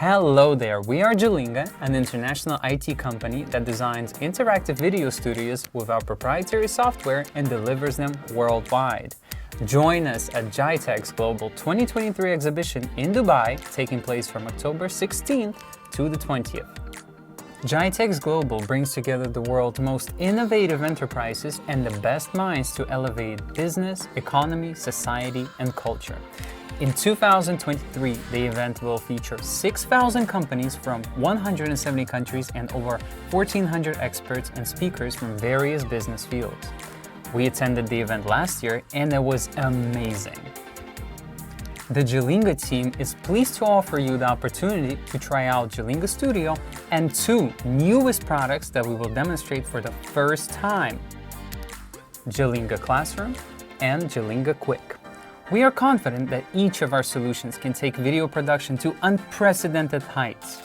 Hello there, we are Jalinga, an international IT company that designs interactive video studios with our proprietary software and delivers them worldwide. Join us at GITEX Global 2023 exhibition in Dubai, taking place from October 16th to the 20th. GITEX Global brings together the world's most innovative enterprises and the best minds to elevate business, economy, society, and culture. In 2023, the event will feature 6,000 companies from 170 countries and over 1,400 experts and speakers from various business fields. We attended the event last year and it was amazing. The Jalinga team is pleased to offer you the opportunity to try out Jalinga Studio and two newest products that we will demonstrate for the first time: Jalinga Classroom and Jalinga Quick. We are confident that each of our solutions can take video production to unprecedented heights.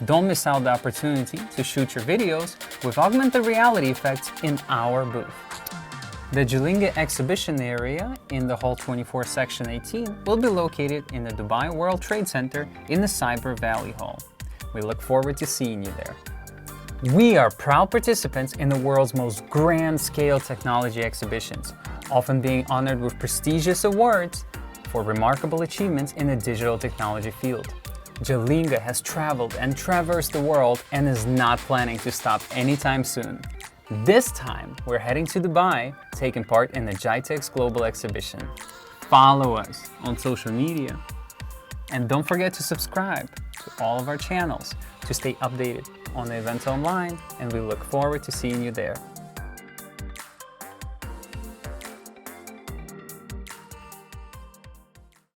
Don't miss out the opportunity to shoot your videos with augmented reality effects in our booth. The Jalinga exhibition area in the Hall 24 Section 18 will be located in the Dubai World Trade Center in the Cyber Valley Hall. We look forward to seeing you there. We are proud participants in the world's most grand-scale technology exhibitions, often being honored with prestigious awards for remarkable achievements in the digital technology field. Jalinga has traveled and traversed the world and is not planning to stop anytime soon. This time, we're heading to Dubai, taking part in the GITEX Global exhibition. Follow us on social media. And don't forget to subscribe to all of our channels to stay updated on the event online, and we look forward to seeing you there.